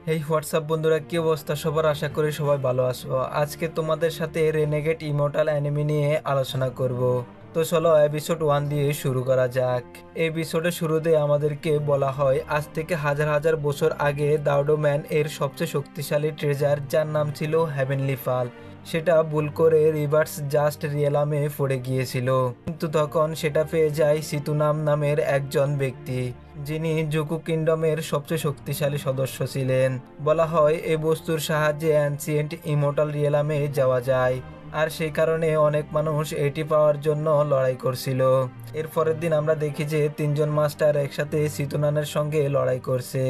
এই হোয়াটসঅ্যাপ বন্ধুরা, কি অবস্থা সবার? আশা করি সবাই ভালো আছো। আজকে তোমাদের সাথে রেনেগেড ইমর্টাল অ্যানিমে নিয়ে আলোচনা করব। তো চলো এপিসোড 1 দিয়ে শুরু করা যাক। এপিসোডের শুরুতে আমাদেরকে বলা হয় আজ থেকে হাজার হাজার বছর আগে দাউডো ম্যান এর সবচেয়ে শক্তিশালী ট্রেজার, যার নাম ছিল হেভেনলি ফাল, সেটা ভুল করে রিভার্স জাস্ট রিয়েলামে পড়ে গিয়েছিল। কিন্তু তখন সেটা পেয়ে যায় সিতুনাম নামের একজন ব্যক্তি, যিনি জুকু কিংডমের সবচেয়ে শক্তিশালী সদস্য ছিলেন। বলা হয় এই বস্তুর সাহায্যে অ্যানসিয়েন্ট ইমর্টাল রিয়েলামে যাওয়া যায়, আর সেই কারণে অনেক মানুষ এটি পাওয়ার জন্য লড়াই করছিল। এর পরের দিন আমরা দেখি যে তিনজন মাস্টার একসাথে সিতুনানের সঙ্গে লড়াই করছে,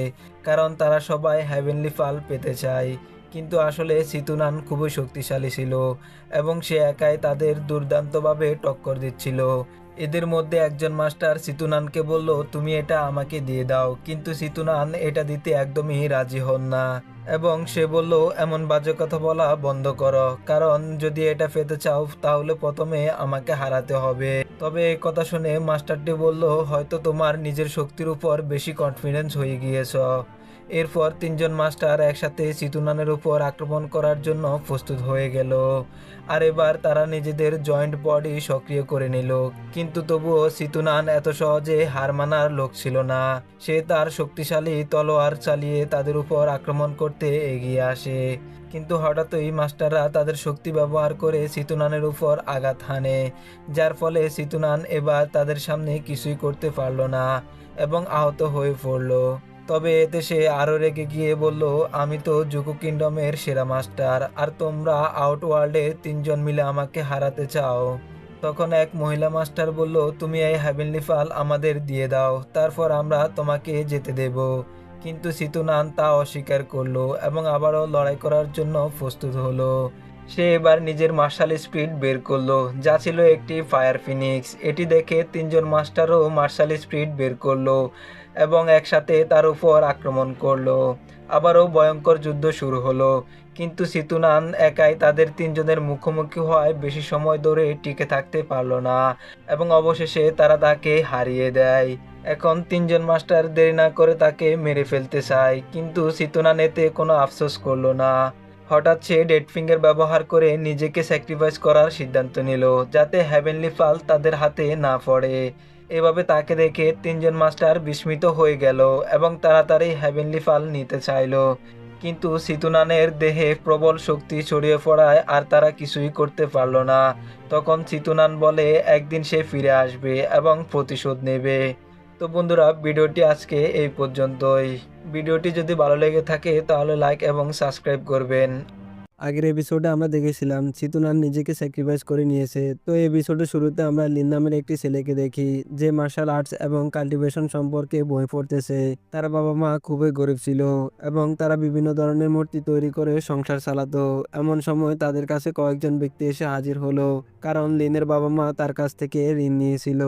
কারণ তারা সবাই হেভেনলি ফাল পেতে চায়। কিন্তু আসলে সিতুনান খুবই শক্তিশালী ছিল এবং সে একাই তাদের দুর্দান্তভাবে টক্কর দিচ্ছিল। এদের মধ্যে একজন মাস্টার সিতুনানকে বলল, তুমি এটা আমাকে দিয়ে দাও। কিন্তু সিতুনান এটা দিতে একদমই রাজি হন না এবং সে বলল, এমন বাজে কথা বলা বন্ধ করো, কারণ যদি এটা পেতে চাও তাহলে প্রথমে আমাকে হারাতে হবে। তবে এই কথা শুনে মাস্টারটি বলল, হয়তো তোমার নিজের শক্তির উপর বেশি কনফিডেন্স হয়ে গিয়েছ। এরপর তিনজন মাস্টার একসাথে সিতুনানের উপর আক্রমণ করার জন্য প্রস্তুত হয়ে গেল, আর এবার তারা নিজেদের জয়েন্ট বডি সক্রিয় করে নিল। কিন্তু তবুও সিতুনান এত সহজে হার মানার লোক ছিল না। সে তার শক্তিশালী তলোয়ার চালিয়ে তাদের উপর আক্রমণ করতে এগিয়ে আসে। কিন্তু হঠাৎই মাস্টাররা তাদের শক্তি ব্যবহার করে সিতুনানের উপর আঘাত হানে, যার ফলে সিতুনান এবার তাদের সামনে কিছুই করতে পারল না এবং আহত হয়ে পড়ল। তবে এতে সে আরো রেগে গিয়ে বলল, আমি তো জুকু কিংডমের সেরা মাস্টার, আর তোমরা আউটওয়ার্ল্ডের তিনজন মিলে আমাকে হারাতে চাও। তখন এক মহিলা মাস্টার বলল, তুমি এই হেভেনলি ফাল আমাদের দিয়ে দাও, তারপর আমরা তোমাকে যেতে দেব। কিন্তু সিতুনান তা অস্বীকার করলো এবং আবারও লড়াই করার জন্য প্রস্তুত হলো। সে এবার নিজের মার্শাল স্পিড বের করলো, যা ছিল একটি ফায়ার ফিনিক্স। এটি দেখে তিনজন মাস্টারও মার্শাল স্পিড বের করলো এবং একসাথে তার উপর আক্রমণ করলো। আবারও ভয়ঙ্কর যুদ্ধ শুরু হলো, কিন্তু সিতুনান একাই তাদের তিনজনের মুখোমুখি হওয়ায় বেশি সময় ধরে টিকে থাকতে পারলো না এবং অবশেষে তারা তাকে হারিয়ে দেয়। এখন তিনজন মাস্টার দেরি না করে তাকে মেরে ফেলতে চায়, কিন্তু সিতুনান এতে কোনো আফসোস করলো না। হঠাৎ সে ডেড ফিঙ্গার ব্যবহার করে নিজেকে স্যাক্রিফাইস করার সিদ্ধান্ত নিল, যাতে হেভেনলি ফাল তাদের হাতে না পড়ে। এভাবে তাকে দেখে তিনজন মাস্টার বিস্মিত হয়ে গেল এবং তাড়াতাড়ি হেভেনলি ফাল নিতে চাইল। কিন্তু সিতুনানের দেহে প্রবল শক্তি ছড়িয়ে পড়ায় আর তারা কিছুই করতে পারল না। তখন সিতুনান বলে একদিন সে ফিরে আসবে এবং প্রতিশোধ নেবে। তো বন্ধুরা, ভিডিওটি আজকে এই পর্যন্তই। ভিডিওটি যদি ভালো লেগে থাকে তাহলে লাইক এবং সাবস্ক্রাইব করবেন। আগের এপিসোডে আমরা দেখেছিলাম চিতুনান নিজেকে স্যাক্রিফাইস করে নিয়েছে। তো এই এপিসোডের শুরুতে আমরা লিন নামের একটি ছেলেকে দেখি, যে মার্শাল আর্টস এবং কাল্টিভেশন সম্পর্কে বই পড়তেছে। তার বাবা মা খুবই গরিব ছিল এবং তারা বিভিন্ন ধরনের মূর্তি তৈরি করে সংসার চালাতো। এমন সময় তাদের কাছে কয়েকজন ব্যক্তি এসে হাজির হলো, কারণ লিনের বাবা মা তার কাছ থেকে ঋণ নিয়েছিল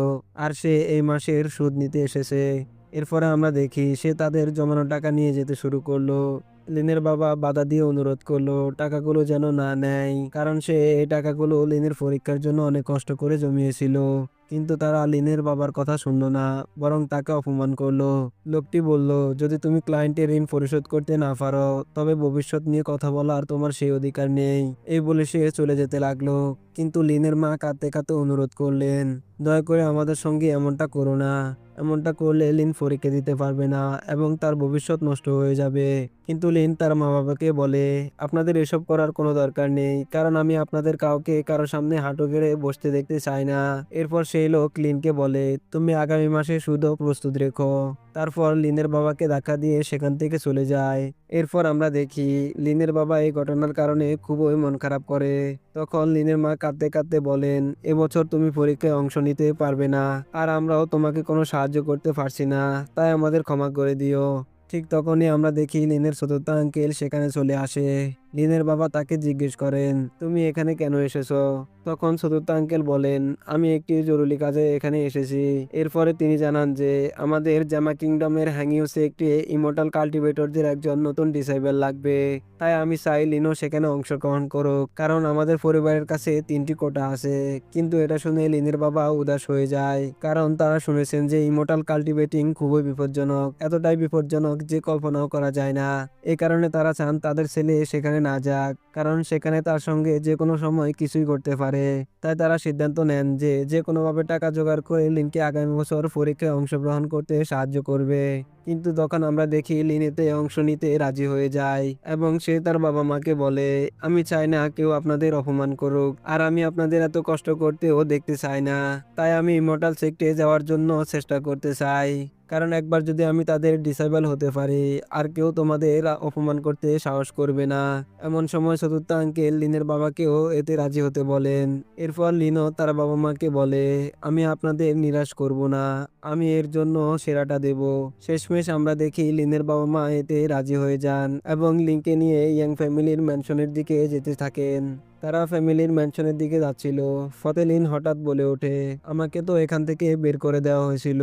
আর সে এই মাসের সুদ নিতে এসেছে। এরপরে আমরা দেখি সে তাদের জমানো টাকা নিয়ে যেতে শুরু করলো। লিনের বাবা বাধা দিয়ে অনুরোধ করলো টাকাগুলো যেন না নেয়, কারণ সে এই টাকাগুলো লিনের পরীক্ষার জন্য অনেক কষ্ট করে জমিয়েছিল। কিন্তু তারা লিনের বাবার কথা শুনলো না, বরং তাকে অপমান করলো। লোকটি বলল, যদি তুমি ক্লায়েন্টের ঋণ পরিশোধ করতে না পারো তবে ভবিষ্যৎ নিয়ে কথা বলার তোমার সেই অধিকার নেই। এই বলে সে চলে যেতে লাগলো। কিন্তু লিনের মা কাঁদতে কাঁদতে অনুরোধ করলেন, দয়া করে আমাদের সঙ্গে এমনটা করো না। এমনটা করলে লিন পরীক্ষা দিতে পারবে না এবং তার ভবিষ্যৎ নষ্ট হয়ে যাবে। কিন্তু লিন তার মা বাবাকে বলে, আপনাদের এসব করার কোনো দরকার নেই, কারণ আমি আপনাদের কাউকে কারো সামনে হাঁটু গেড়ে বসতে দেখতে চাই না। এরপর সেই লোক লিনকে বলে, তুমি আগামী মাসে সুদও প্রস্তুত রেখো। তারপর লিনের বাবাকে ধাক্কা দিয়ে সেখান থেকে চলে যায়। এরপর আমরা দেখি লিনের বাবা এই ঘটনার কারণে খুবই মন খারাপ করে। তখন লিনের মা কাঁদতে কাঁদতে বলেন, এবছর তুমি পরীক্ষায় অংশ নিতে পারবে না, আর আমরাও তোমাকে কোনো সাহায্য করতে পারছি না, তাই আমাদের ক্ষমা করে দিও। ঠিক তখনই আমরা দেখি লিনের চতুর্থ আঙ্কেল সেখানে চলে আসে। লিনের বাবা তাকে জিজ্ঞেস করেন, তুমি এখানে কেন এসেছো? তখন চতুর্থ আঙ্কেল বলেন, আমি একটি জরুরি কাজে এখানে এসেছি। এরপরে তিনি জানান যে আমাদের জামা কিংডমের হ্যাংইউসে একটি ইমোর্টাল কাল্টিভেটরদের একজন নতুন ডিসাইবল লাগবে। তাই আমি চাই লিনো সেখানে অংশগ্রহণ করুক, কারণ আমাদের পরিবারের কাছে 3টি কোটা আছে। কিন্তু এটা শুনে লিনের বাবা উদাস হয়ে যায়, কারণ তারা শুনেছেন যে ইমোর্টাল কাল্টিভেটিং খুবই বিপজ্জনক, এতটাই বিপজ্জনক যে কল্পনাও করা যায় না। এই কারণে তারা চান তাদের ছেলে সেখানে না যাক, কারণ সেখানে তার সঙ্গে যে কোনো সময় কিছুই করতে পারে। তাই তারা সিদ্ধান্ত নেন যে যে কোনোভাবে টাকা জোগাড় করে লিনকে আগামী বছর পরীক্ষায় অংশগ্রহণ করতে সাহায্য করবে। কিন্তু তখন আমরা দেখি লিন এতে অংশ নিতে রাজি হয়ে যায় এবং সে তার বাবা মাকে বলে, আমি চাই না কেউ আপনাদের অপমান করুক, আর আমি আপনাদের এত কষ্ট করতেও দেখতে চাই না। তাই আমি ইমর্টাল সেক্টে যাওয়ার জন্য চেষ্টা করতে চাই, কারণ একবার যদি আমি তাদের ডিসেবল হতে পারি আর কেউ তোমাদের অপমান করতে সাহস করবে না। এমন সময় চতুর্থ আঙ্কেল লিনের বাবাকেও এতে রাজি হতে বলেন। এরপর লিনও তার বাবা মাকে বলে, আমি আপনাদের নিরাশ করব না, আমি এর জন্য সেরাটা দেব। শেষমেশ আমরা দেখি লিনের বাবা মা এতে রাজি হয়ে যান এবং লিনকে নিয়ে ইয়াং ফ্যামিলির ম্যানশনের দিকে যেতে থাকেন। তারা ফ্যামিলির ম্যানশনের দিকে যাচ্ছিল, ফতে লিন হঠাৎ বলে ওঠে, আমাকে তো এখান থেকে বের করে দেওয়া হয়েছিল,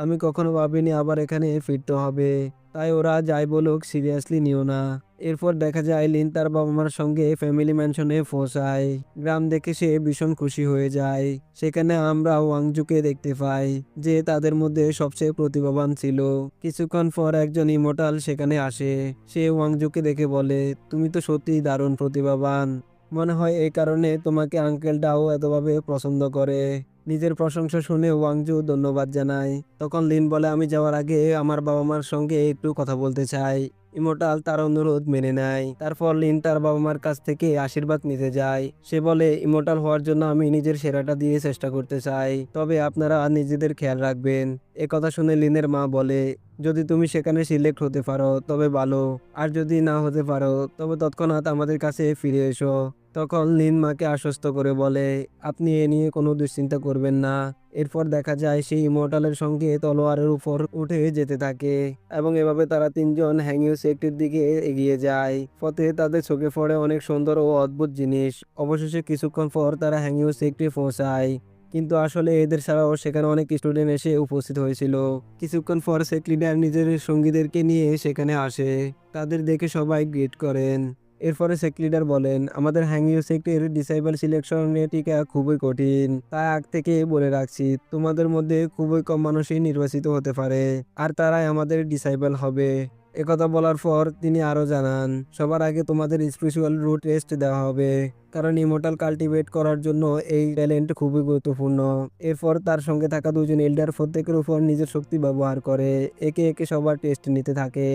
আমি কখনো ভাবিনি আবার এখানে ফিরতে হবে, তাই ওরা যাই বলুক সিরিয়াসলি নিও না। এরপর দেখা যায় লিন তার বাবা মার সঙ্গে ফ্যামিলি ম্যানশনে পৌঁছায়। গ্রাম দেখে সে ভীষণ খুশি হয়ে যায়। সেখানে আমরা ওয়াংজুকে দেখতে পাই, যে তাদের মধ্যে সবচেয়ে প্রতিভাবান ছিল। কিছুক্ষণ পর একজন ইমোর্টাল সেখানে আসে। সে ওয়াংজুকে দেখে বলে, তুমি তো সত্যিই দারুণ প্রতিভাবান, মনে হয় এই কারণে তোমাকে আঙ্কেল ডাও এতভাবে পছন্দ করে। নিজের প্রশংসা শুনে ওয়াংজু ধন্যবাদ জানায়। তখন লিন বলে, আমি যাওয়ার আগে আমার বাবা মার সঙ্গে একটু কথা বলতে চাই। ইমোর্টাল তার অনুরোধ মেনে নেয়। তারপর লিন তার বাবা মার কাছ থেকে আশীর্বাদ নিতে যায়। সে বলে, ইমোর্টাল হওয়ার জন্য আমি নিজের সেরাটা দিয়ে চেষ্টা করতে চাই, তবে আপনারা নিজেদের খেয়াল রাখবেন। কথা শুনে লিনের মা বলে, যদি তুমি সেখানে সিলেক্ট হতে পারো তবে ভালো, আর যদি না হতে পারো তবে তৎক্ষণাৎ আমাদের কাছে ফিরে এসো। তখন লিন মাকে আশ্বস্ত করে বলে, আপনি এ নিয়ে কোনো দুশ্চিন্তা করবেন না। এরপর দেখা যায় সেই ইমর্টালের সঙ্গে তলোয়ারের উপর উঠে যেতে থাকে এবং এভাবে তারা তিনজন হ্যাংইউ সেক্টর দিকে এগিয়ে যায়। পথে তাদের চোখে পড়ে অনেক সুন্দর ও অদ্ভুত জিনিস। অবশেষে কিছুক্ষণ পর তারা হ্যাংইউ সেক্টরে পৌঁছায়, কিন্তু আসলে এদের ছাড়াও সেখানে অনেক স্টুডেন্ট এসে উপস্থিত হয়েছিল। কিছুক্ষণ পর সেক্ট লিডার নিজের সঙ্গীদেরকে নিয়ে সেখানে আসে। তাদের দেখে সবাই গ্রিট করেন। এরপরে সেক্ট লিডার বলেন, আমাদের হ্যাংইউ সেক্টের ডিসাইবল সিলেকশনের টিকা খুবই কঠিন, তাই আগ থেকে বলে রাখছি তোমাদের মধ্যে খুবই কম মানুষই নির্বাচিত হতে পারে, আর তারাই আমাদের ডিসাইবল হবে। একথা বলার পর তিনি আরো জানান, সবার আগে তোমাদের স্পিরিচুয়াল রুট টেস্ট দেওয়া হবে, কারণ ইমোর্টাল কাল্টিভেট করার জন্য এই ট্যালেন্ট খুবই গুরুত্বপূর্ণ। এরপর তার সঙ্গে থাকা দুজন এল্ডার প্রত্যেকের উপর নিজের শক্তি ব্যবহার করে একে একে সবার টেস্ট নিতে থাকে,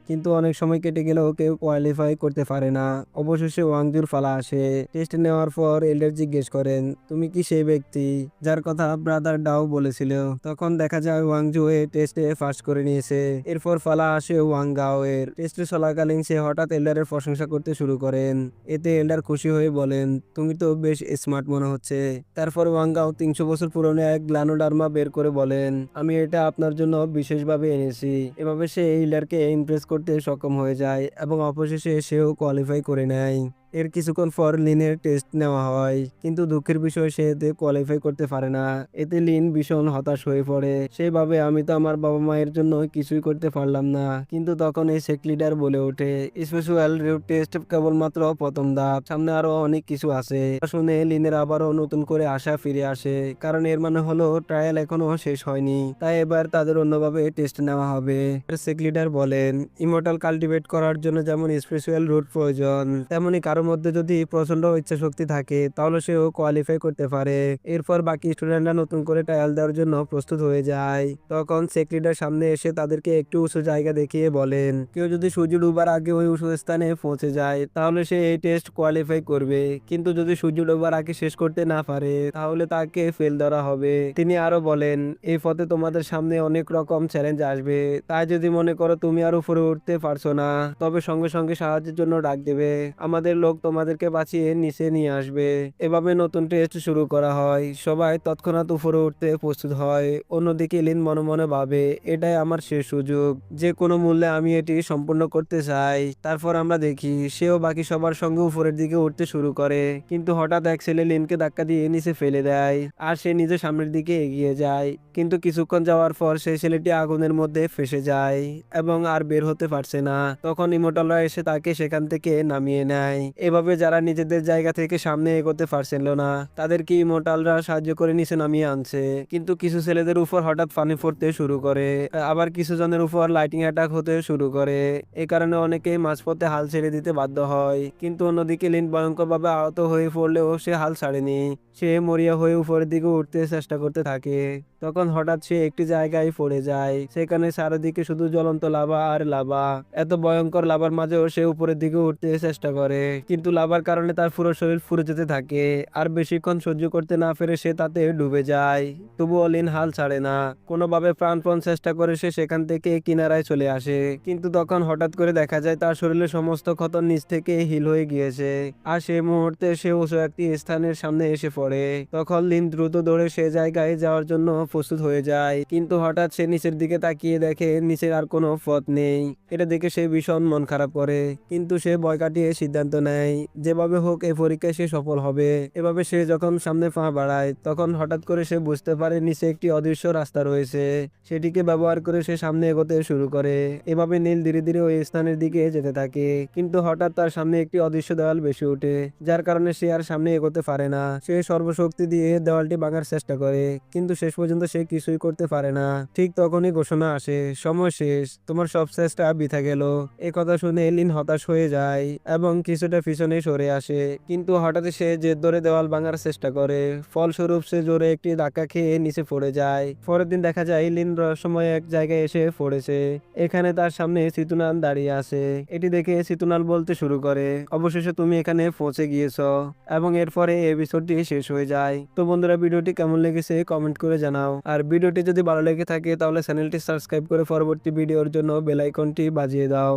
কিন্তু অনেক সময় কেটে গেলেও কেউ কোয়ালিফাই করতে পারে না। অবশেষে ওয়াংজুর ফালা আসে। টেস্ট নেওয়ার পর এল্ডার জিজ্ঞেস করেন, তুমি কি সেই ব্যক্তি যার কথা ব্রাদার ডাও বলেছিল? তখন দেখা যায় ওয়াংজু এই টেস্টে পাস করে নিয়েছে। এরপর ফালা আসে ওয়াংগাও এর। টেস্টে চলাকালীন সে হঠাৎ এল্ডারের প্রশংসা করতে শুরু করেন। এতে এল্ডার খুশি হয়ে বলেন, তুমি তো বেশ স্মার্ট মনে হচ্ছে। তারপর ওয়াংগাও 300 বছর পুরনো এক গ্লানোডার্মা বের করে বলেন, আমি এটা আপনার জন্য বিশেষভাবে এনেছি। এভাবে সে এল্ডারকে ইমপ্রেস করতে সক্ষম হয়ে যায় এবং অবশেষে সেও কোয়ালিফাই করে নেয়। এর কিছুক্ষণ পর লিনের টেস্ট নেওয়া হয়, কিন্তু দুঃখের বিষয় সে এতে কোয়ালিফাই করতে পারে না। এতে লিন ভীষণ হতাশ হয়ে পড়ে। সেভাবে আমি তো আমার বাবা মায়ের জন্য কিছুই করতে পারলাম না। কিন্তু তখন এই সেক্ট লিডার বলে ওঠে, স্পেশাল রুট টেস্ট কেবলমাত্র প্রথম ধাপ, সামনে আরো অনেক কিছু আছে। শুনে লিনের আবারও নতুন করে আশা ফিরে আসে, কারণ এর মানে হলো ট্রায়াল এখনো শেষ হয়নি, তাই এবার তাদের অন্যভাবে টেস্ট নেওয়া হবে। সেক্ট লিডার বলেন, ইমর্টাল কাল্টিভেট করার জন্য যেমন স্পেশাল রুট প্রয়োজন, তেমনি কারো মধ্যে যদি প্রচন্ড ইচ্ছা শক্তি থাকে তাহলে সেও কোয়ালিফাই করতে পারে। এরপর বাকি স্টুডেন্টরা নতুন করে ট্রায়াল দেওয়ার জন্য প্রস্তুত হয়ে যায়। তখন সেক্ট লিডার সামনে এসে তাদেরকে একটু উঁচু জায়গা দেখিয়ে বলেন, কেউ যদি সূর্য ডুবার আগে ওই উঁচু স্থানে পৌঁছে যায় তাহলে সে এই টেস্ট কোয়ালিফাই করবে, কিন্তু যদি সূর্য ডুবার আগে শেষ করতে না পারে তাহলে তাকে ফেল ধরা হবে। তিনি আরো বলেন, এই পথে তোমাদের সামনে অনেক রকম চ্যালেঞ্জ আসবে, তাই যদি মনে করো তুমি আর উপরে উঠতে পারছো না তবে সঙ্গে সঙ্গে সাহায্যের জন্য ডাক দেবে। আমাদের লোক লোক তোমাদেরকে বাঁচিয়ে নিচে নিয়ে আসবে। এভাবে নতুন টেস্ট শুরু করা হয়। সবাই তৎক্ষণাৎ উপরে উঠতে প্রস্তুত হয়। অন্যদিকে লিন মনে মনে ভাবে, এটাই আমার শেষ সুযোগ, যে কোনো মূল্যে আমি এটি সম্পূর্ণ করতে চাই। তারপর আমরা দেখি সেও বাকি সবার সঙ্গে উপরের দিকে উঠতে শুরু করে, কিন্তু হঠাৎ এক ছেলে লিনকে ধাক্কা দিয়ে নিচে ফেলে দেয় আর সে নিজে সামনের দিকে এগিয়ে যায়। কিন্তু কিছুক্ষণ যাওয়ার পর সেই ছেলেটি আগুনের মধ্যে ফেসে যায় এবং আর বের হতে পারছে না। তখন ইমোর্টালরা এসে তাকে সেখান থেকে নামিয়ে নেয়। এভাবে যারা নিজেদের জায়গা থেকে সামনে এগোতে পারছিল না তাদেরকে ইমোর্টালরা সাহায্য করে নিচে নামিয়ে আনছে। কিন্তু কিছু ছেলেদের উপর হঠাৎ পানি পড়তে শুরু করে, আবার কিছু জনের উপর লাইটিং অ্যাটাক হতে শুরু করে। এই কারণে অনেকেই মাঝপথে হাল ছেড়ে দিতে বাধ্য হয়। কিন্তু অন্যদিকে লিন ভয়ঙ্করভাবে আহত হয়ে পড়লেও সে হাল ছাড়েনি। সে মরিয়া হয়ে উপরের দিকে উঠতে চেষ্টা করতে থাকে। তখন হঠাৎ সে একটি জায়গায় পড়ে যায়। সেখানে চারিদিকে শুধু জ্বলন্ত লাভা আর লাভা। এত ভয়ঙ্কর লাভার মাঝেও সে উপরের দিকে উঠতে চেষ্টা করে, কিন্তু লাভার কারণে তার পুরো শরীর পুড়ে যেতে থাকে। আর বেশিক্ষণ সহ্য করতে না পেরে সে তাতে ডুবে যায়। তবুও লিন হাল ছাড়ে না। কোনোভাবে প্রাণপণ চেষ্টা করে সে সেখান থেকে কিনারায় চলে আসে। কিন্তু তখন হঠাৎ করে দেখা যায় তার শরীরের সমস্ত ক্ষত নিচ থেকে হিল হয়ে গিয়েছে। আর সেই মুহূর্তে সে উঁচু একটি স্থানের সামনে এসে পড়ে। তখন লিন দ্রুত দৌড়ে সে জায়গায় যাওয়ার জন্য প্রস্তুত হয়ে যায়, কিন্তু হঠাৎ সে নিচের দিকে তাকিয়ে দেখে নিচের আর কোনো পথ নেই। এটা দেখে সে ভীষণ মন খারাপ করে, কিন্তু সে ভয় কাটিয়ে সিদ্ধান্ত নেয় যেভাবে হোক এই পরীক্ষায় সে সফল হবে। এভাবে সে যখন সামনে পা বাড়ায় তখন হঠাৎ করে সে বুঝতে পারে নিচে একটি অদৃশ্য রাস্তা রয়েছে। সেটিকে ব্যবহার করে সে সামনে এগোতে শুরু করে। এভাবে নীল ধীরে ধীরে ওই স্থানের দিকে যেতে থাকে, কিন্তু হঠাৎ তার সামনে একটি অদৃশ্য দেওয়াল বেশি ওঠে, যার কারণে সে আর সামনে এগোতে পারে না। সে সর্বশক্তি দিয়ে দেওয়ালটি ভাঙার চেষ্টা করে, কিন্তু শেষ পর্যন্ত সে কিছুই করতে পারে না। ঠিক তখনই ঘোষণা আসে, সময় শেষ, তোমার সব চেষ্টা বৃথা গেল। এই কথা শুনে লিন হতাশ হয়ে যায় এবং কিছুটা পিছনে সরে আসে। কিন্তু হঠাৎ সে জেদ ধরে দেওয়াল ভাঙার চেষ্টা করে। ফলস্বরূপ সে জোরে একটি ধাক্কা খেয়ে নিচে পড়ে যায়। পরের দিন দেখা যায় লিন রহস্যময় এক জায়গায় এসে পড়েছে। এখানে তার সামনে সিতুনাল দাঁড়িয়ে আছে। এটি দেখে সিতুনাল বলতে শুরু করে, অবশেষে তুমি এখানে পৌঁছে গিয়েছো। এবং এরপরে এপিসোডটি শেষ হয়ে যায়। তো বন্ধুরা, ভিডিওটি কেমন লেগেছে কমেন্ট করে জানাও। আর ভিডিওটি যদি ভালো লেগে থাকে তাহলে চ্যানেলটি সাবস্ক্রাইব করে পরবর্তী ভিডিওর জন্য বেল আইকনটি বাজিয়ে দাও।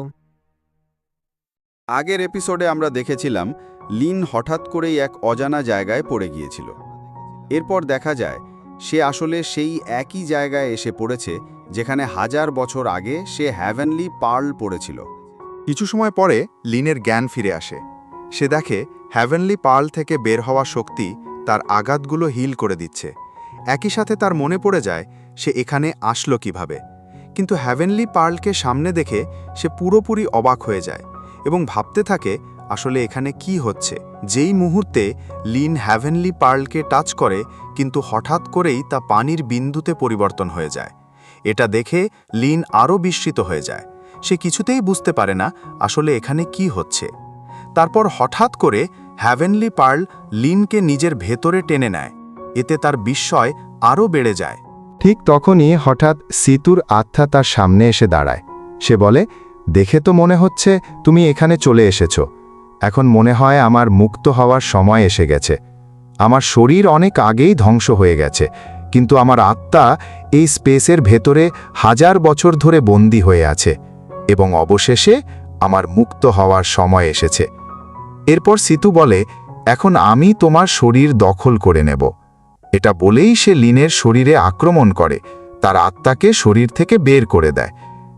আগের এপিসোডে আমরা দেখেছিলাম লিন হঠাৎ করেই এক অজানা জায়গায় পড়ে গিয়েছিল। এরপর দেখা যায় সে আসলে সেই একই জায়গায় এসে পড়েছে যেখানে 1000 বছর আগে সে হ্যাভেনলি পার্ল পড়েছিল। কিছু সময় পরে লিনের জ্ঞান ফিরে আসে। সে দেখে হ্যাভেনলি পার্ল থেকে বের হওয়া শক্তি তার আঘাতগুলো হিল করে দিচ্ছে। একই সাথে তার মনে পড়ে যায় সে এখানে আসলো কিভাবে। কিন্তু হ্যাভেনলি পার্লকে সামনে দেখে সে পুরোপুরি অবাক হয়ে যায় এবং ভাবতে থাকে আসলে এখানে কি হচ্ছে। যেই মুহূর্তে লিন হ্যাভেনলি পার্লকে টাচ করে, কিন্তু হঠাৎ করেই তা পানির বিন্দুতে পরিবর্তন হয়ে যায়। এটা দেখে লিন আরও বিস্মিত হয়ে যায়। সে কিছুতেই বুঝতে পারে না আসলে এখানে কি হচ্ছে। তারপর হঠাৎ করে হ্যাভেনলি পার্ল লিনকে নিজের ভেতরে টেনে নেয়। এতে তার বিস্ময় আরও বেড়ে যায়। ঠিক তখনই হঠাৎ সিতুর আত্মা তার সামনে এসে দাঁড়ায়। সে বলে, দেখে তো মনে হচ্ছে তুমি এখানে চলে এসেছো। এখন মনে হয় আমার মুক্ত হওয়ার সময় এসে গেছে। আমার শরীর অনেক আগেই ধ্বংস হয়ে গেছে, কিন্তু আমার আত্মা এই স্পেসের ভেতরে 1000 বছর ধরে বন্দী হয়ে আছে এবং অবশেষে আমার মুক্ত হওয়ার সময় এসেছে। এরপর সিতু বলে, এখন আমি তোমার শরীর দখল করে নেব। এটা বলেই সে লিনের শরীরে আক্রমণ করে, তার আত্মাকে শরীর থেকে বের করে দেয়।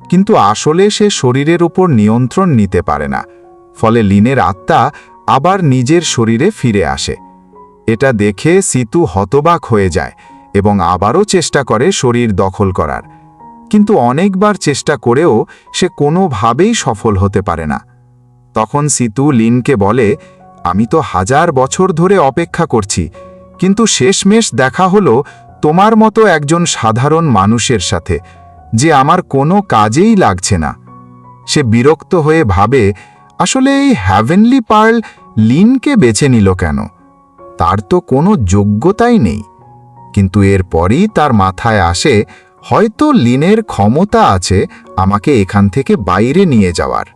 কিন্তু আসলে সে শরীরের উপর নিয়ন্ত্রণ নিতে পারে না, ফলে লিনের আত্মা আবার নিজের শরীরে ফিরে আসে। এটা দেখে সিতু হতবাক হয়ে যায় এবং আবারও চেষ্টা করে শরীর দখল করার, কিন্তু অনেকবার চেষ্টা করেও সে কোনোভাবেই সফল হতে পারে না। তখন সিতু লিনকে বলে, আমি তো 1000 বছর ধরে অপেক্ষা করছি, কিন্তু শেষমেশ দেখা হলো তোমার মতো একজন সাধারণ মানুষের সাথে, যে আমার কোনো কাজেই লাগছে না। সে বিরক্ত হয়ে ভাবে, আসলে এই হ্যাভেনলি পার্ল লিনকে বেছে নিল কেন? তার তো কোনো যোগ্যতাই নেই। কিন্তু এরপরই তার মাথায় আসে, হয়তো লিনের ক্ষমতা আছে আমাকে এখান থেকে বাইরে নিয়ে যাওয়ার।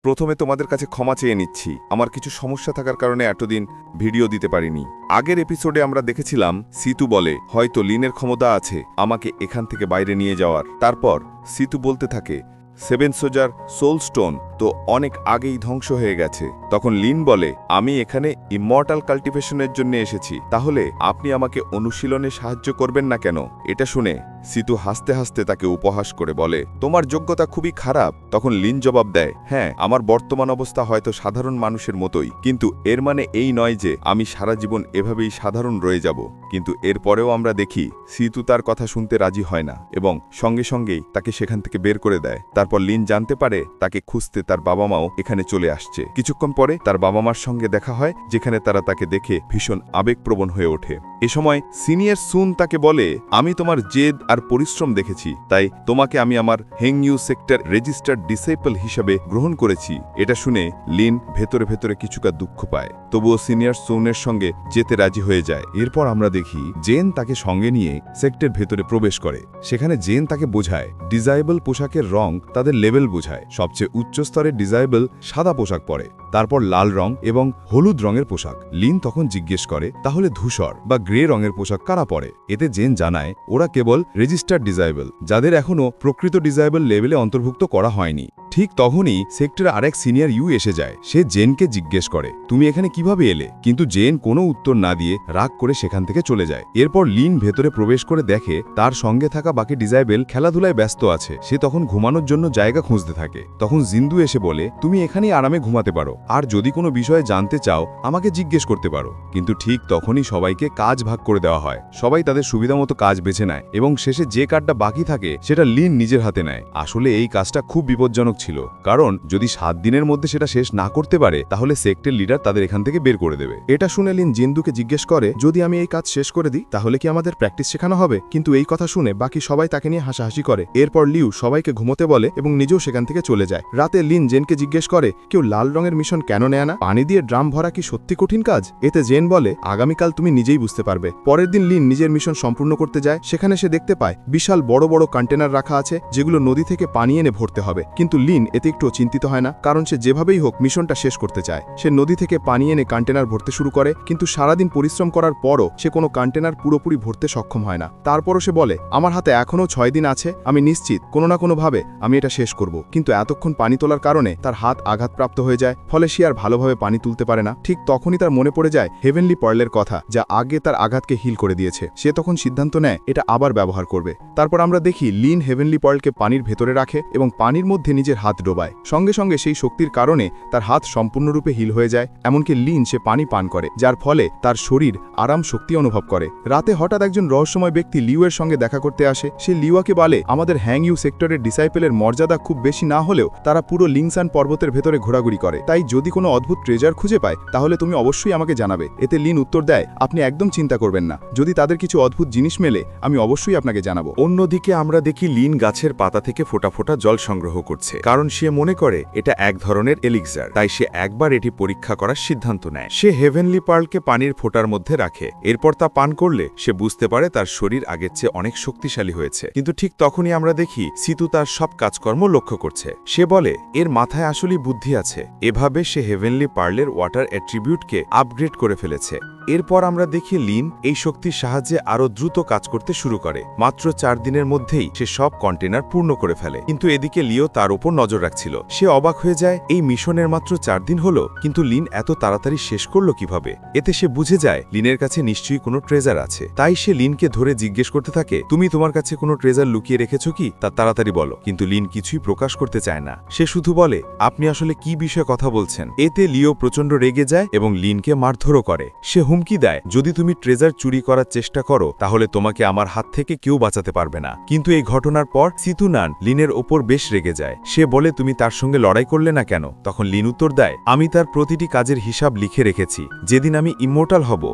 প্রথমে তোমাদের কাছে ক্ষমা চেয়ে নিচ্ছি, আমার কিছু সমস্যা থাকার কারণে এতদিন ভিডিও দিতে পারিনি। আগের এপিসোডে আমরা দেখেছিলাম সিতু বলে, হয়তো লিনের ক্ষমতা আছে আমাকে এখান থেকে বাইরে নিয়ে যাওয়ার। তারপর সিতু বলতে থাকে, সেভেন সোজার সোল স্টোন তো অনেক আগেই ধ্বংস হয়ে গেছে। তখন লিন বলে, আমি এখানে ইমমর্টাল কাল্টিভেশনের জন্য এসেছি, তাহলে আপনি আমাকে অনুশীলনে সাহায্য করবেন না কেন? এটা শুনে সিতু হাসতে হাসতে তাকে উপহাস করে বলে, তোমার যোগ্যতা খুবই খারাপ। তখন লিন জবাব দেয়, হ্যাঁ, আমার বর্তমান অবস্থা হয়তো সাধারণ মানুষের মতোই, কিন্তু এর মানে এই নয় যে আমি সারা জীবন এভাবেই সাধারণ রয়ে যাব। কিন্তু এরপরেও আমরা দেখি সিতু তার কথা শুনতে রাজি হয় না এবং সঙ্গে সঙ্গেই তাকে সেখান থেকে বের করে দেয়। তারপর লিন জানতে পারে তাকে খুঁজতে তার বাবা মাও এখানে চলে আসছে। কিছুক্ষণ পরে তার বাবা মার সঙ্গে দেখা হয়, যেখানে তারা তাকে দেখে ভীষণ আবেগপ্রবণ হয়ে ওঠে। এ সময় সিনিয়র সুন তাকে বলে, আমি তোমার জেদ আর পরিশ্রম দেখেছি, তাই তোমাকে আমি আমার হেংইউ সেক্টর রেজিস্টার্ড ডিসেবল হিসাবে গ্রহণ করেছি। এটা শুনে লিন ভেতরে ভেতরে কিছুটা দুঃখ পায়, তবুও সিনিয়র সুনের সঙ্গে যেতে রাজি হয়ে যায়। এরপর আমরা দেখি জেন তাকে সঙ্গে নিয়ে সেক্টর ভেতরে প্রবেশ করে। সেখানে জেন তাকে বোঝায় ডিজাইবল পোশাকের রং তাদের লেভেল বোঝায়। সবচেয়ে উচ্চ স্তরের ডিজাইবল সাদা পোশাক পরে, তারপর লাল রং এবং হলুদ রঙের পোশাক। লিন তখন জিজ্ঞেস করে, তাহলে ধূসর বা গ্রে রঙের পোশাক কারা পরে? এতে জেন জানায় ওরা কেবল রেজিস্টার্ড ডিজাইবল, যাদের এখনও প্রকৃত ডিজাইবল লেভেলে অন্তর্ভুক্ত করা হয়নি। ঠিক তখনই সেক্টরে আরেক সিনিয়র ইউ এসে যায়। সে জেনকে জিজ্ঞেস করে, তুমি এখানে কিভাবে এলে? কিন্তু জেন কোনো উত্তর না দিয়ে রাগ করে সেখান থেকে চলে যায়। এরপর লিন ভেতরে প্রবেশ করে দেখে তার সঙ্গে থাকা বাকি ডিজাইবল খেলাধুলায় ব্যস্ত আছে। সে তখন ঘুমানোর জন্য জায়গা খুঁজতে থাকে। তখন জিন্দু এসে বলে, তুমি এখানেই আরামে ঘুমাতে পারো, আর যদি কোনো বিষয়ে জানতে চাও আমাকে জিজ্ঞেস করতে পারো। কিন্তু ঠিক তখনই সবাইকে কাজ ভাগ করে দেওয়া হয়। সবাই তাদের সুবিধামতো কাজ বেছে নেয় এবং শেষে যে কাজটা বাকি থাকে সেটা লিন নিজের হাতে নেয়। আসলে এই কাজটা খুব বিপজ্জনক ছিল, কারণ যদি 7 দিনের মধ্যে সেটা শেষ না করতে পারে তাহলে সেক্টর লিডার তাদের এখান থেকে বের করে দেবে। এটা শুনে লিন জিন্দুকে জিজ্ঞেস করে, যদি আমি এই কাজ শেষ করে দিই তাহলে কি আমাদের প্র্যাকটিস শেখানো হবে? কিন্তু এই কথা শুনে বাকি সবাই তাকে নিয়ে হাসাহাসি করে। এরপর লিউ সবাইকে ঘুমোতে বলে এবং নিজেও সেখান থেকে চলে যায়। রাতে লিন জেনকে জিজ্ঞেস করে, কেউ লাল রঙের মিশন কেন নেয় না? পানি দিয়ে ড্রাম ভরা কি সত্যি কঠিন কাজ? এতে জেন বলে, আগামীকাল তুমি নিজেই বুঝতে পারবে। পরের দিন লিন নিজের মিশন সম্পূর্ণ করতে যায়। সেখানে সে দেখতে পায় বিশাল বড় বড় কন্টেনার রাখা আছে, যেগুলো নদী থেকে পানি এনে ভরতে হবে। কিন্তু লিন এতে একটু চিন্তিত হয় না, কারণ সে যেভাবেই হোক মিশনটা শেষ করতে চায়। সে নদী থেকে পানি এনে কন্টেনার ভরতে শুরু করে, কিন্তু সারাদিন পরিশ্রম করার পরও সে কোনো কন্টেনার পুরোপুরি ভরতে সক্ষম হয় না। তারপরও সে বলে, আমার হাতে এখনও 6 দিন আছে, আমি নিশ্চিত কোনো না কোনোভাবে আমি এটা শেষ করব। কিন্তু এতক্ষণ পানি তোলার কারণে তার হাত আঘাতপ্রাপ্ত হয়ে যায়, ফলে সে আর ভালোভাবে পানি তুলতে পারে না। ঠিক তখনই তার মনে পড়ে যায় হেভেনলি পার্লের কথা, যা আগে তার আঘাতকে হিল করে দিয়েছে। সে তখন সিদ্ধান্ত নেয় এটা আবার ব্যবহার করবে। তারপর আমরা দেখি লিন হেভেনলি পার্লকে পানির ভেতরে রাখে এবং পানির মধ্যে নিজের হাত ডোবায়। সঙ্গে সঙ্গে সেই শক্তির কারণে তার হাত সম্পূর্ণরূপে হিল হয়ে যায়। এমনকি লিন সে পানি পান করে, যার ফলে তার শরীর আরাম শক্তি অনুভব করে। রাতে হঠাৎ একজন রহস্যময় ব্যক্তি লিউয়ের সঙ্গে দেখা করতে আসে। সে লিউয়াকে বলে, আমাদের হ্যাংইউ সেক্টরের ডিসাইপেলের মর্যাদা খুব বেশি না হলেও তারা পুরো লিংসান পর্বতের ভেতরে ঘোরাঘুরি করে, তাই যদি কোনো অদ্ভুত ট্রেজার খুঁজে পায় তাহলে তুমি অবশ্যই আমাকে জানাবে। এতে লিন উত্তর দেয়, আপনি একদম চিন্তা করবেন না, যদি তাদের কিছু অদ্ভুত জিনিস মেলে আমি অবশ্যই আপনাকে জানাবো। অন্যদিকে আমরা দেখি লিন গাছের পাতা থেকে ফোঁটা ফোঁটা জল সংগ্রহ করছে, কারণ সে মনে করে এটা এক ধরনের এলিক্সার, তাই সে একবার এটি পরীক্ষা করার সিদ্ধান্ত নেয়। সে হেভেনলি পার্লকে পানির ফোঁটার মধ্যে রাখে। এরপর তা পান করলে সে বুঝতে পারে তার শরীর আগের চেয়ে অনেক শক্তিশালী হয়েছে। কিন্তু ঠিক তখনই আমরা দেখি সিতু তার সব কাজকর্ম লক্ষ্য করছে। সে বলে, এর মাথায় আসলেই বুদ্ধি আছে। এভাবে সে হেভেনলি পার্লের ওয়াটার অ্যাট্রিবিউটকে আপগ্রেড করে ফেলেছে। এরপর আমরা দেখি লিন এই শক্তির সাহায্যে আরো দ্রুত কাজ করতে শুরু করে। মাত্র 4 দিনের মধ্যেই সে সব কন্টেনার পূর্ণ করে ফেলে। কিন্তু এদিকে লিও তার উপর নজর রাখছিল। সে অবাক হয়ে যায়, এই মিশনের মাত্র 4 দিন হলো, কিন্তু লিন এত তাড়াতাড়ি শেষ করলো কিভাবে? এতে সে বুঝে যায় লিনের কাছে নিশ্চয়ই কোনো ট্রেজার আছে। তাই সে লিনকে ধরে জিজ্ঞেস করতে থাকে, তুমি তোমার কাছে কোনো ট্রেজার লুকিয়ে রেখেছো কি? তা তাড়াতাড়ি বলো। কিন্তু লিন কিছুই প্রকাশ করতে চায় না। সে শুধু বলে, আপনি আসলে কি বিষয়ে কথা বলছেন? এতে লিও প্রচন্ড রেগে যায় এবং লিনকে মারধরও করে। সে হুমকি দেয়, যদি তুমি ট্রেজার চুরি করার চেষ্টা করো তাহলে তোমাকে আমার হাত থেকে কেউ বাঁচাতে পারবে না। কিন্তু এই ঘটনার পর সিতুনান লিনের ওপর বেশ রেগে যায়। সে বলে, তুমি তার সঙ্গে লড়াই করলে না কেন? তখন লিন উত্তর দেয়, আমি তার প্রতিটি কাজের হিসাব লিখে রেখেছি। যেদিন আমি ইমমর্টাল হব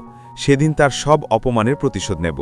সেদিন তার সব অপমানের প্রতিশোধ নেব।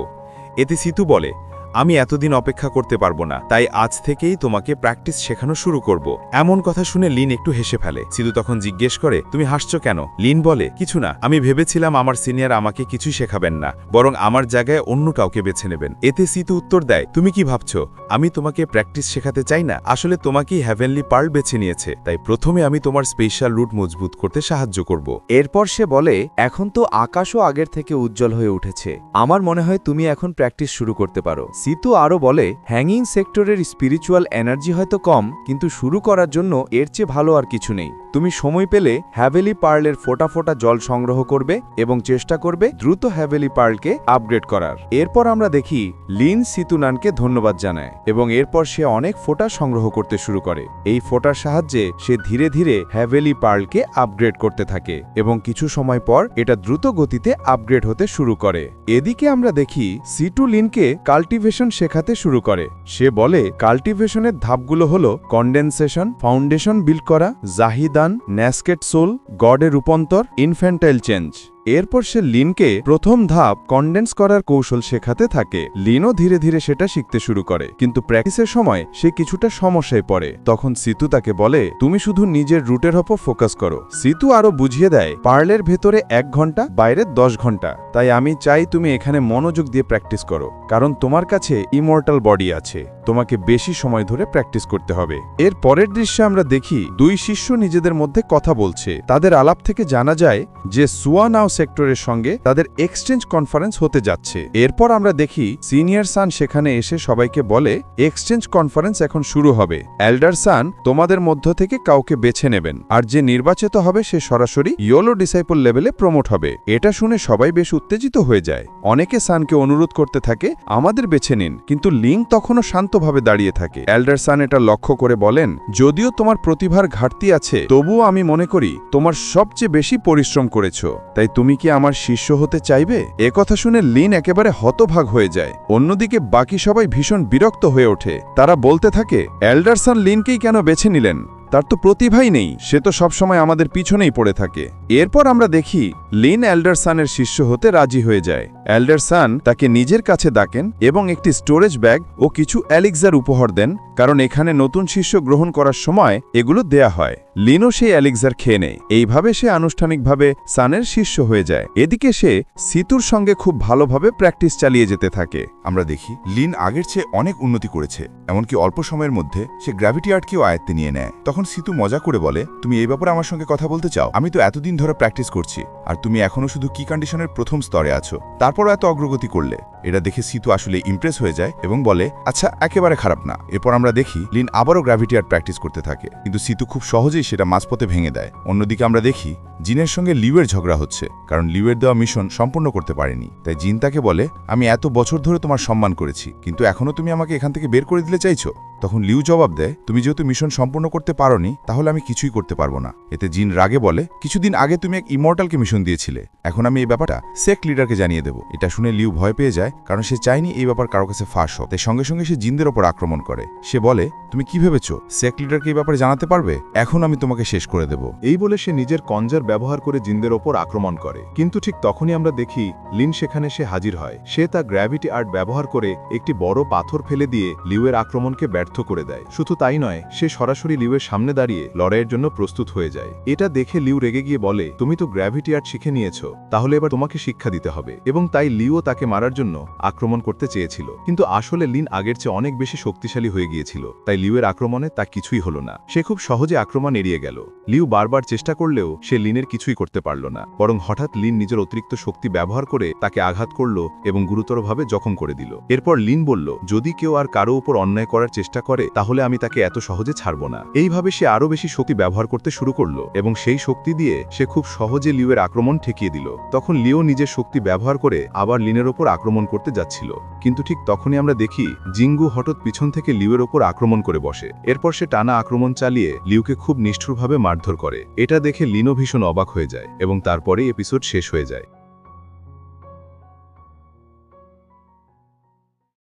এতে সিতু বলে, আমি এতদিন অপেক্ষা করতে পারবো না, তাই আজ থেকেই তোমাকে প্র্যাকটিস শেখানো শুরু করব। এমন কথা শুনে লিন একটু হেসে ফেলে। সিতু তখন জিজ্ঞেস করে, তুমি হাসছো কেন? লিন বলে, কিছু না, আমি ভেবেছিলাম আমার সিনিয়র আমাকে কিছুই শেখাবেন না, বরং আমার জায়গায় অন্য কাউকে বেছে নেবেন। এতে সিতু উত্তর দেয়, তুমি কি ভাবছো আমি তোমাকে প্র্যাকটিস শেখাতে চাই না? আসলে তোমাকেই হেভেনলি পার্ল বেছে নিয়েছে, তাই প্রথমে আমি তোমার স্পেশাল রুট মজবুত করতে সাহায্য করব। এরপর সে বলে, এখন তো আকাশও আগের থেকে উজ্জ্বল হয়ে উঠেছে, আমার মনে হয় তুমি এখন প্র্যাকটিস শুরু করতে পারো। সিতু আরও বলে, হ্যাঙ্গিং সেক্টরের স্পিরিচুয়াল এনার্জি হয়তো কম, কিন্তু শুরু করার জন্য এর চেয়ে ভালো আর কিছু নেই। তুমি সময় পেলে হ্যাভেলি পার্লের ফোঁটা ফোঁটা জল সংগ্রহ করবে এবং চেষ্টা করবে দ্রুত হ্যাভেলি পার্লকে আপগ্রেড করার। এরপর আমরা দেখি লিন সিতুনানকে ধন্যবাদ জানায় এবং এরপর সে অনেক ফোঁটা সংগ্রহ করতে শুরু করে। এই ফোঁটার সাহায্যে সে ধীরে ধীরে হ্যাভেলি পার্লকে আপগ্রেড করতে থাকে এবং কিছু সময় পর এটা দ্রুত গতিতে আপগ্রেড হতে শুরু করে। এদিকে আমরা দেখি সিটু লিনকে কাল্টিভেশন শেখাতে শুরু করে। সে বলে কাল্টিভেশনের ধাপগুলো হলো কন্ডেনসেশন, ফাউন্ডেশন বিল্ড করা, জাহিদান, ন্যাসকেট সোল, গডে রূপান্তর, ইনফ্যান্টাইল চেঞ্জ। এরপর সে লিনকে প্রথম ধাপ কন্ডেন্স করার কৌশল শেখাতে থাকে। লিনও ধীরে ধীরে সেটা শিখতে শুরু করে, কিন্তু প্র্যাকটিসের সময় সে কিছুটা সমস্যায় পড়ে। তখন সিতু তাকে বলে, তুমি শুধু নিজের রুটের ওপর ফোকাস করো। সিতু আরো বুঝিয়ে দেয়, পার্লের ভেতরে 1 ঘন্টা, বাইরে 10 ঘন্টা। তাই আমি চাই তুমি এখানে মনোযোগ দিয়ে প্র্যাকটিস করো, কারণ তোমার কাছে ইমর্টাল বডি আছে। তোমাকে বেশি সময় ধরে প্র্যাকটিস করতে হবে। এর পরের দৃশ্যে আমরা দেখি 2 শিষ্য নিজেদের মধ্যে কথা বলছে। তাদের আলাপ থেকে জানা যায় যে সুয়ানাও সেক্টরের সঙ্গে তাদের এক্সচেঞ্জ কনফারেন্স হতে যাচ্ছে। এরপর আমরা দেখি সিনিয়র সান সেখানে এসে সবাইকে বলে, এক্সচেঞ্জ কনফারেন্স এখন শুরু হবে। এল্ডার সান তোমাদের মধ্য থেকে কাউকে বেছে নেবেন, আর যে নির্বাচিত হবে সে সরাসরি ইয়োলো ডিসাইপল লেভেলে প্রমোট হবে। এটা শুনে সবাই বেশ উত্তেজিত হয়ে যায়। অনেকে সানকে অনুরোধ করতে থাকে আমাদের বেছে নিন, কিন্তু লিঙ্ক তখনও শান্তভাবে দাঁড়িয়ে থাকে। এল্ডার সান এটা লক্ষ্য করে বলেন, যদিও তোমার প্রতিভার ঘাটতি আছে, তবুও আমি মনে করি তোমার সবচেয়ে বেশি পরিশ্রম করেছ। তাই তুমি কি আমার শিষ্য হতে চাইবে? একথা শুনে লিন একেবারে হতভাগ হয়ে যায়। অন্যদিকে বাকি সবাই ভীষণ বিরক্ত হয়ে ওঠে। তারা বলতে থাকে, এল্ডার সান লিনকেই কেন বেছে নিলেন? তার তো প্রতিভাই নেই, সে তো সবসময় আমাদের পিছনেই পড়ে থাকে। এরপর আমরা দেখি লিন এল্ডার সানের শিষ্য হতে রাজি হয়ে যায়। এল্ডার সান তাকে নিজের কাছে ডাকেন এবং একটি স্টোরেজ ব্যাগ ও কিছু এলিক্সার উপহার দেন, কারণ এখানে নতুন শিষ্য গ্রহণ করার সময় এগুলো দেয়া হয়। লিনও সেই এলিক্সার খেয়ে নেয়। এইভাবে সে আনুষ্ঠানিকভাবে সানের শিষ্য হয়ে যায়। এদিকে সে সিতুর সঙ্গে খুব ভালোভাবে প্র্যাকটিস চালিয়ে যেতে থাকে। আমরা দেখি লিন আগের চেয়ে অনেক উন্নতি করেছে, এমনকি অল্প সময়ের মধ্যে সে গ্র্যাভিটি আর্টকেও আয়ত্তে নিয়ে নেয়। তখন সিতু মজা করে বলে, তুমি এই ব্যাপারে আমার সঙ্গে কথা বলতে চাও? আমি তো এতদিন ধরে প্র্যাকটিস করছি, আর তুমি এখনো শুধু কি কন্ডিশনের প্রথম স্তরে আছো, তারপরও এত অগ্রগতি করলে। এটা দেখে সিতু আসলে ইমপ্রেস হয়ে যায় এবং বলে, আচ্ছা, একেবারে খারাপ না। এরপর আমরা দেখি লিন আবারও গ্র্যাভিটি আর্ট প্র্যাকটিস করতে থাকে, কিন্তু সিতু খুব সহজেই সেটা মাঝপথে ভেঙে দেয়। অন্যদিকে আমরা দেখি জিনের সঙ্গে লিউয়ের ঝগড়া হচ্ছে, কারণ লিউয়ের দেওয়া মিশন সম্পূর্ণ করতে পারেনি। তাই জিন তাকে বলে, আমি এত বছর ধরে তোমার সম্মান করেছি, কিন্তু এখনো তুমি আমাকে এখান থেকে বের করে দিতে চাইছো? তখন লিউ জবাব দেয়, তুমি যেহেতু মিশন সম্পূর্ণ করতে পারোনি, তাহলে আমি কিছুই করতে পারবো না। এতে জিন রাগে বলে, কিছুদিন আগে তুমি এক ইমর্টালকে মিশন দিয়েছিলে, এখন আমি এই ব্যাপারটা সেক্ট লিডারকে জানিয়ে দেবো। এটা শুনে লিউ ভয় পেয়ে যায়, কারণ সে চায়নি এই ব্যাপার কারো কাছে ফাঁস হোক। তাই সঙ্গে সঙ্গে সে জিনদের ওপর আক্রমণ করে। সে বলে, তুমি কি ভেবেছো সেক্ট লিডারকে এই ব্যাপারে জানাতে পারবে? এখন আমি তোমাকে শেষ করে দেব। এই বলে সে নিজের কনজার ব্যবহার করে জিনদের ওপর আক্রমণ করে। কিন্তু ঠিক তখনই আমরা দেখি লিন সেখানে সে হাজির হয়। সে তার গ্র্যাভিটি আর্ট ব্যবহার করে একটি বড় পাথর ফেলে দিয়ে লিউয়ের আক্রমণকে ব্যর্থ করে দেয়। শুধু তাই নয়, সে সরাসরি লিউয়ের সামনে দাঁড়িয়ে লড়াইয়ের জন্য প্রস্তুত হয়ে যায়। এটা দেখে লিউ রেগে গিয়ে বলে, তুমি তো গ্র্যাভিটি আর্ট শিখে নিয়েছো, তাহলে এবার তোমাকে শিক্ষা দিতে হবে। এবং তাই লিউও তাকে মারার জন্য আক্রমণ করতে চেয়েছিল, কিন্তু আসলে লিন আগের চেয়ে অনেক বেশি শক্তিশালী হয়ে গিয়েছিল। তাই লিউয়ের আক্রমণে তা কিছুই হলো না। সে খুব সহজে আক্রমণ এড়িয়ে গেল। লিউ বারবার চেষ্টা করলেও সে লিনের কিছুই করতে পারল না, বরং হঠাৎ লিন নিজের অতিরিক্ত শক্তি ব্যবহার করে তাকে আঘাত করল এবং গুরুতরভাবে জখম করে দিল। এরপর লিন বলল, যদি কেউ আর কারো উপর অন্যায় করার চেষ্টা করে, তাহলে আমি তাকে এত সহজে ছাড়ব না। এইভাবে সে আরো বেশি শক্তি ব্যবহার করতে শুরু করলো এবং সেই শক্তি দিয়ে সে খুব সহজে লিউয়ের আক্রমণ ঠেকিয়ে দিল। তখন লিও নিজের শক্তি ব্যবহার করে আবার লিনের ওপর আক্রমণ করতে যাচ্ছিল, কিন্তু ঠিক তখনই আমরা দেখি জিঙ্গু হঠাৎ পিছন থেকে লিউয়ের ওপর আক্রমণ করে বসে। এরপর সে টানা আক্রমণ চালিয়ে লিউকে খুব নিষ্ঠুরভাবে মারধর করে। এটা দেখে লিনো ভীষণ অবাক হয়ে যায় এবং তারপরে এপিসোড শেষ হয়ে যায়।